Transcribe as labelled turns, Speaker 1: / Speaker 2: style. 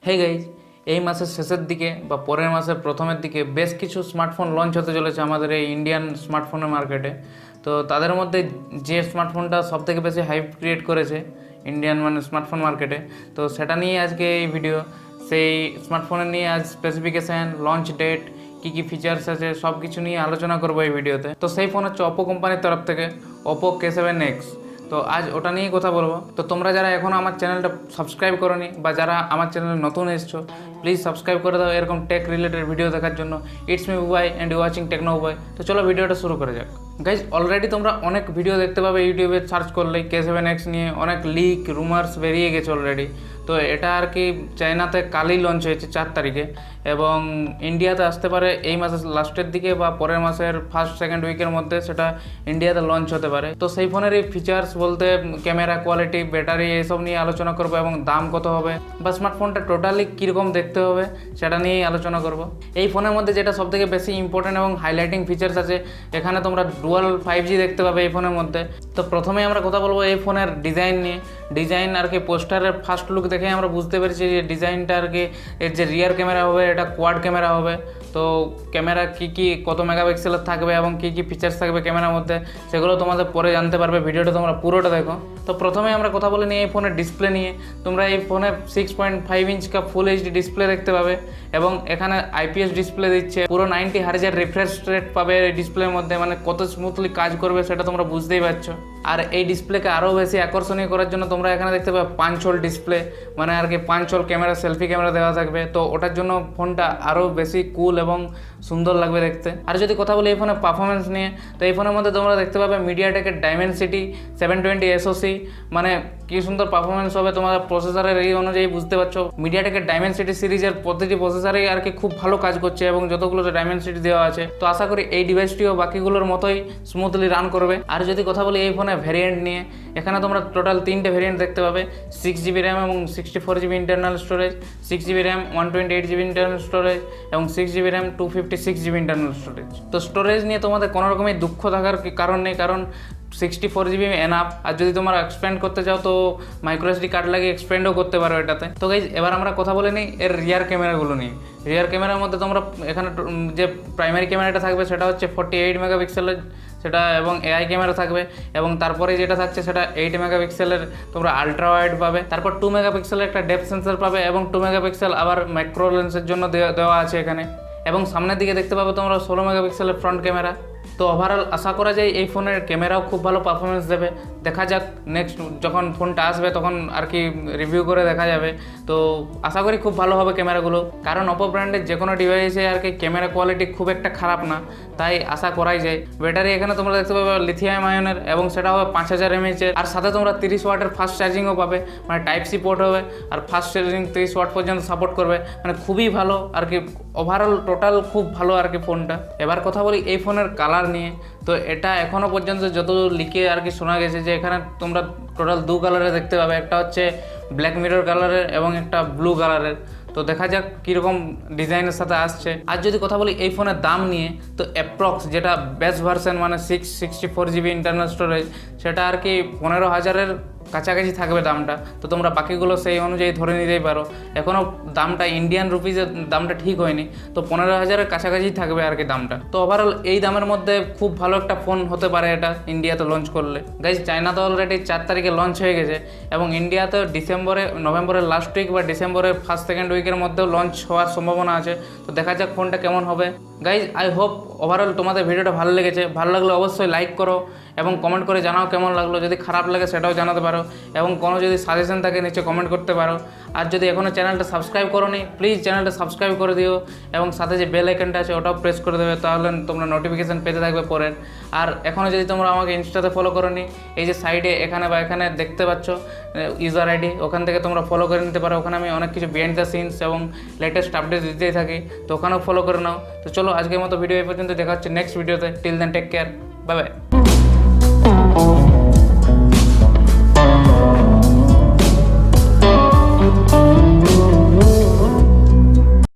Speaker 1: Hey guys, এই মাসের শেষের দিকে বা পরের মাসের প্রথমের দিকে বেশ কিছু স্মার্টফোন লঞ্চ হতে চলেছে আমাদের এই ইন্ডিয়ান স্মার্টফোনের মার্কেটে। তো তাদের মধ্যে যে স্মার্টফোনটা সবথেকে বেশি হাইপ ক্রিয়েট করেছে ইন্ডিয়ান স্মার্টফোন মার্কেটে, তো সেটা নিয়ে আজকে এই ভিডিও। সেই স্মার্টফোনের নিয়ে আজ স্পেসিফিকেশান, লঞ্চ ডেট, কী কী ফিচার্স আছে সব কিছু নিয়ে আলোচনা করবো এই ভিডিওতে। তো সেই ফোন হচ্ছে ওপো কোম্পানির তরফ থেকে Oppo K7x। তো আজ ওটা নিয়েই কথা বলবো। তো তোমরা যারা এখনও আমার চ্যানেলটা সাবস্ক্রাইব করোনি বা যারা আমার চ্যানেলে নতুন এসছো, প্লিজ সাবস্ক্রাইব করে দাও এরকম টেক রিলেটেড ভিডিও দেখার জন্য। It's me Bubai and you watching Techno Bubai. তো চলো ভিডিওটা শুরু করে যাক। গাইজ, অলরেডি তোমরা অনেক ভিডিও দেখতে পাবে ইউটিউবে সার্চ করলেই K7x নিয়ে অনেক লিক রুমার্স বেরিয়ে গেছে অলরেডি। তো এটা আর কি চায়নাতে কালই লঞ্চ হয়েছে 4 তারিখে, এবং ইন্ডিয়াতে আসতে পারে এই মাসের লাস্টের দিকে বা পরের মাসের ফার্স্ট সেকেন্ড উইকের মধ্যে সেটা ইন্ডিয়াতে লঞ্চ হতে পারে। তো সেই ফোনের এই ফিচার্স বলতে ক্যামেরা কোয়ালিটি, ব্যাটারি, এইসব নিয়ে আলোচনা করবো এবং দাম কত হবে বা স্মার্টফোনটা টোটালি কীরকম দেখতে হবে সেটা নিয়েই আলোচনা করব। এই ফোনের মধ্যে যেটা সবথেকে বেশি ইম্পর্টেন্ট এবং হাইলাইটিং ফিচার্স আছে, এখানে তোমরা ডুয়াল 5G দেখতে পাবে এই ফোনের মধ্যে। তো প্রথমে আমরা কথা বলবো এই ফোনের ডিজাইন নিয়ে। ডিজাইন আর কি পোস্টারের ফার্স্ট লুক দেখে আমরা বুঝতে পেরেছি যে ডিজাইনটা আর কি এর যে রিয়ার ক্যামেরা হবে এটা কোয়াড ক্যামেরা হবে। তো ক্যামেরা কী কত মেগাপিক্সেলের থাকবে এবং কী কী ফিচার্স থাকবে ক্যামেরার মধ্যে সেগুলো তোমাদের পরে জানতে পারবে, ভিডিওটা তোমরা পুরোটা দেখো। তো প্রথমে আমরা কথা বলে নিই এই ফোনের ডিসপ্লে নিয়ে। তোমরা এই ফোনে 6.5 ইঞ্চ কা ফুল এইচডি ডিসপ্লে দেখতে পাবে এবং এখানে IPS ডিসপ্লে দিচ্ছে। পুরো 90 হার্জের রিফ্রেশ রেট পাবে এই ডিসপ্লের মধ্যে, মানে কত স্মুথলি কাজ করবে সেটা তোমরা বুঝতেই পারছো। আর এই ডিসপ্লেকে আরও বেশি আকর্ষণীয় করার জন্য তোমরা এখানে দেখতে পাবে 5 হোল ডিসপ্লে, মানে আর কি 5 হোল ক্যামেরা, সেলফি ক্যামেরা দেওয়া থাকবে। তো ওটার জন্য ফোনটা আরও বেশি কুল এবং সুন্দর লাগবে দেখতে। আর যদি কথা বলি এই ফোনের পারফরমেন্স নিয়ে, তো এই ফোনের মধ্যে তোমরা দেখতে পাবে মিডিয়াটেকের ডাইমেনসিটি 720 SoC, মানে কী সুন্দর পারফরমেন্স হবে তোমাদের প্রসেসরের এই অনুযায়ী বুঝতে পারছো। মিডিয়াটেকের ডাইমেনসিটি সিরিজের প্রতিটি প্রসেসরেই আর কি খুব ভালো কাজ করছে এবং যতগুলো ডাইমেনসিটি দেওয়া আছে, তো আশা করি এই ডিভাইসটিও বাকিগুলোর মতোই স্মুথলি রান করবে। আর যদি কথা বলি এই ফোনের ভ্যারিয়েন্ট নিয়ে, এখানে তোমরা টোটাল 3টে ভ্যারিয়েন্ট দেখতে পাবে। 6GB র্যাম এবং 64GB internal storage, 6GB RAM 128GB internal storage এবং 6GB RAM 256GB internal storage. তো স্টোরেজ নিয়ে তোমাদের কোনো রকমই দুঃখ থাকার কারণ নেই, কারণ 64GB এনাফ। আর যদি তোমরা এক্সপ্যান্ড করতে চাও তো মাইক্রোএসডি কার্ড লাগিয়ে এক্সপ্যান্ডও করতে পারো এটাতে। তো গাইজ, এবার আমরা কথা বলে নিই এর রিয়ার ক্যামেরাগুলো নিয়ে। রিয়ার ক্যামেরার মধ্যে তোমরা এখানে যে প্রাইমারি ক্যামেরাটা থাকবে সেটা হচ্ছে 48 মেগাপিক্সেলের সেটা, এবং AI ক্যামেরা থাকবে, এবং তারপরে যেটা থাকছে সেটা 8 মেগাপিক্সেলের তোমরা আলট্রা ওয়াইড পাবে। তারপর 2 মেগাপিক্সেলের একটা ডেপথ সেন্সর পাবে এবং 2 মেগাপিক্সেল আবার ম্যাক্রো লেন্সের জন্য দেওয়া আছে এখানে। এবং সামনের দিকে দেখতে পাবে তোমরা 16 মেগাপিক্সেলের ফ্রন্ট ক্যামেরা। তো ওভারঅল আশা করা যায় এই ফোনের ক্যামেরাও খুব ভালো পারফরমেন্স দেবে। দেখা যাক নেক্সট যখন ফোনটা আসবে তখন আর কি রিভিউ করে দেখা যাবে। তো আশা করি খুব ভালো হবে ক্যামেরাগুলো, কারণ Oppo ব্র্যান্ডের যে কোনো ডিভাইসে আর কি ক্যামেরা কোয়ালিটি খুব একটা খারাপ না, তাই আশা করাই যায়। ব্যাটারি এখানে তোমরা দেখতে পাবে লিথিয়াম আয়নের এবং সেটা হবে 5000 mAh, আর সাথে তোমরা 30 ওয়াটের ফাস্ট চার্জিংও পাবে, মানে Type-C পোর্ট হবে আর ফাস্ট চার্জিং 30 ওয়াট পর্যন্ত সাপোর্ট করবে, মানে খুবই ভালো আর কি। ওভারঅল টোটাল খুব ভালো আর কি ফোনটা। এবার কথা বলি এই ফোনের কালার নিয়ে। তো এটা এখনও পর্যন্ত যত লিকে আর কি শোনা গেছে যে এখানে তোমরা টোটাল 2 কালারে দেখতে পাবে, একটা হচ্ছে ব্ল্যাক মিরর কালারের এবং একটা ব্লু কালারের। তো দেখা যাক কীরকম ডিজাইনের সাথে আসছে। আর যদি কথা বলি এই ফোনের দাম নিয়ে, তো অ্যাপ্রক্স যেটা বেস্ট ভার্সন মানে 64GB ইন্টারনাল স্টোরেজ, সেটা আর কি 15,000-এর কাছাকাছি থাকবে দামটা। তো তোমরা বাকিগুলো সেই অনুযায়ী ধরে নিতেই পারো। এখনও দামটা ইন্ডিয়ান রুপিজের দামটা ঠিক হয়নি, তো 15,000-এর কাছাকাছি থাকবে আর কি দামটা। তো ওভারঅল এই দামের মধ্যে খুব ভালো একটা ফোন হতে পারে এটা ইন্ডিয়াতে লঞ্চ করলে। গাইজ, চায়নাতে অলরেডি 4 তারিখে লঞ্চ হয়ে গেছে এবং ইন্ডিয়াতে নভেম্বরের লাস্ট উইক বা ডিসেম্বরের ফার্স্ট সেকেন্ড উইকের মধ্যেও লঞ্চ হওয়ার সম্ভাবনা আছে। তো দেখা যাক ফোনটা কেমন হবে। গাইজ, আই হোপ ওভারঅল তোমাদের ভিডিওটা ভালো লেগেছে। ভালো লাগলে অবশ্যই লাইক করো এবং কমেন্ট করে জানাও কেমন লাগলো। যদি খারাপ লাগে সেটাও জানাতে পারো এবং কোনো যদি সাজেশন থাকে নিচে কমেন্ট করতে পারো। আর যদি এখনও চ্যানেলটা সাবস্ক্রাইব করোনি, প্লিজ চ্যানেলটা সাবস্ক্রাইব করে দিও এবং সাথে যে বেল আইকনটা আছে ওটাও প্রেস করে দেবে, তাহলে তোমরা নোটিফিকেশান পেতে থাকবে পরের। আর এখনও যদি তোমরা আমাকে ইনস্টাতে ফলো করোনি, এই যে সাইডে এখানে দেখতে পাচ্ছ ইউজার আইডি, ওখান থেকে তোমরা ফলো করে নিতে পারো। ওখানে আমি অনেক কিছু বিহাইন্ড দ্য সিনস এবং লেটেস্ট আপডেট দিতেই থাকি, তো ওখানেও ফলো করে নাও। তো চলো আজকের মতো ভিডিও এই পর্যন্ত, দেখা হচ্ছে নেক্সট ভিডিওতে। Till then take care, bye by.